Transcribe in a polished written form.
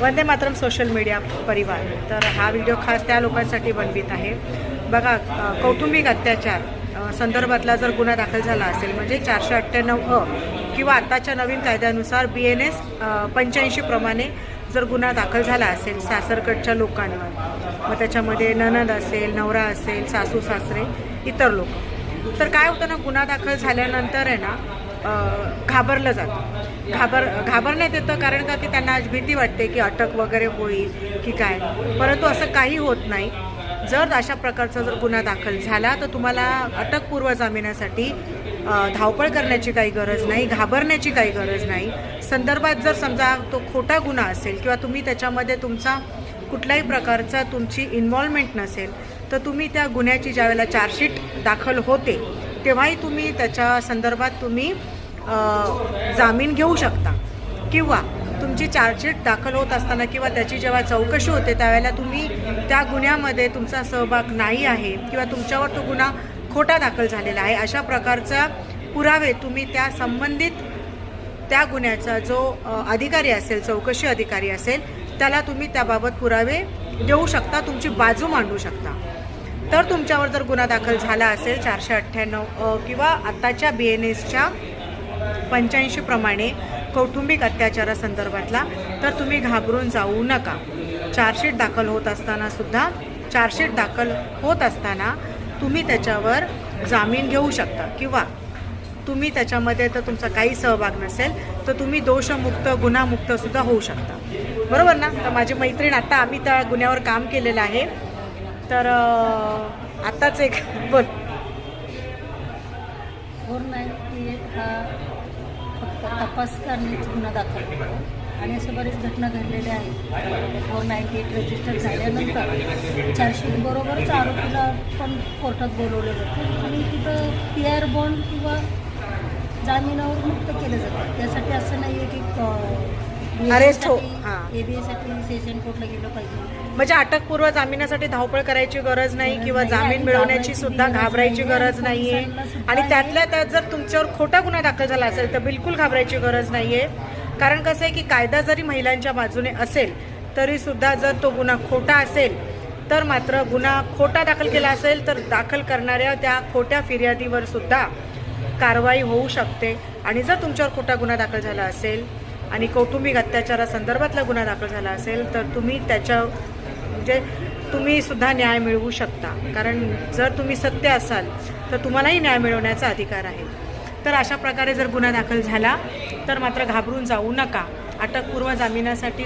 Vande Mataram social media परिवार। तर हा व्हिडिओ खास त्या लोकांसाठी बनवित आहे। बघा, कौटुंबिक अत्याचार संदर्भातला जर गुन्हा दाखल झाला असेल म्हणजे 498 किंवा आताच्या नवीन कायद्यानुसार BNS 85 प्रमाणे जर गुन्हा दाखल झाला असेल सासरकडच्या लोकांवर, मग त्याच्यामध्ये नणंद असेल, नवरा असेल, सासू सासरे, इतर लोक, तर काय होतं ना, गुन्हा दाखल झाल्यानंतर आहे ना घाबरलं जातं। घाबरण्यात येतं, कारण का की त्यांना आज भीती वाटते की अटक वगैरे होईल की काय, परंतु असं काही होत नाही। जर अशा प्रकारचा जर गुन्हा दाखल झाला तर तुम्हाला अटकपूर्व जामिनासाठी धावपळ करण्याची काही गरज नाही, घाबरण्याची काही गरज नाही। संदर्भात जर समजा तो खोटा गुन्हा असेल किंवा तुम्ही त्याच्यामध्ये तुमचा कुठल्याही प्रकारचा तुमची इन्व्हॉल्वमेंट नसेल, तर तुम्ही त्या गुन्ह्याची ज्यावेळेला चार्जशीट दाखल होते तेव्हाही तुम्ही त्याच्या संदर्भात तुम्ही जामीन घेऊ शकता, किंवा तुमची चार्जशीट दाखल होत असताना किंवा त्याची जेव्हा चौकशी होते त्यावेळेला तुम्ही त्या गुन्ह्यामध्ये तुमचा सहभाग नाही आहे किंवा तुमच्यावर तो गुन्हा खोटा दाखल झालेला आहे अशा प्रकारचा पुरावे तुम्ही त्या संबंधित त्या गुन्ह्याचा जो अधिकारी असेल, चौकशी अधिकारी असेल, त्याला तुम्ही त्याबाबत पुरावे देऊ शकता, तुमची बाजू मांडू शकता। तर तुमच्यावर जर गुन्हा दाखल झाला असेल 498 किंवा आताच्या BNSच्या 85 प्रमाणे कौटुंबिक अत्याचारासंदर्भातला, तर तुम्ही घाबरून जाऊ नका। चार्जशीट दाखल होत असताना तुम्ही त्याच्यावर जामीन घेऊ शकता, किंवा तुम्ही त्याच्यामध्ये तर तुमचा काही सहभाग नसेल तर तुम्ही दोषमुक्त गुन्हामुक्त सुद्धा होऊ शकता, बरोबर ना। तर माझी मैत्रीण, आता आम्ही त्या गुन्ह्यावर काम केलेलं आहे, तर आताच एक बोल 498 हा फक्त तपास करण्याचा गुन्हा दाखल होतो आणि अशा बरेच घटना घडलेल्या आहेत। 498 रजिस्टर झाल्यानंतर चार्जशीट बरोबरच आरोपीला पण कोर्टात बोलवलं जातं आणि तिथं PR बॉन्ड किंवा जामिनावर मुक्त केलं जातं। त्यासाठी असं नाही आहे की अरेस्ट हो, ABAसाठी सेशन कोर्टला गेलं पाहिजे, म्हणजे अटकपूर्व जामिनासाठी धावपळ करायची गरज नाही किंवा जामीन मिळवण्याची सुद्धा घाबरायची गरज नाहीये। आणि त्यातल्या त्यात जर तुमच्यावर खोटा गुन्हा दाखल झाला असेल तर बिलकुल घाबरायची गरज नाहीये, कारण कसं आहे की कायदा जरी महिलांच्या बाजूने असेल तरी सुद्धा जर तो गुन्हा खोटा असेल तर मात्र गुन्हा खोटा दाखल केला असेल तर दाखल करणाऱ्या त्या खोट्या फिर्यादीवर सुद्धा कारवाई होऊ शकते। आणि जर तुमच्यावर खोटा गुन्हा दाखल झाला असेल आणि कौटुंबिक अत्याचारासंदर्भातला गुन्हा दाखल झाला असेल तर तुम्ही त्याच्या म्हणजे तुम्ही सुद्धा न्याय मिळवू शकता, कारण जर तुम्ही सत्य असाल तर तुम्हालाही न्याय मिळवण्याचा अधिकार आहे। तर अशा प्रकारे जर गुन्हा दाखल झाला तर मात्र घाबरून जाऊ नका। अटकपूर्व जामिनासाठी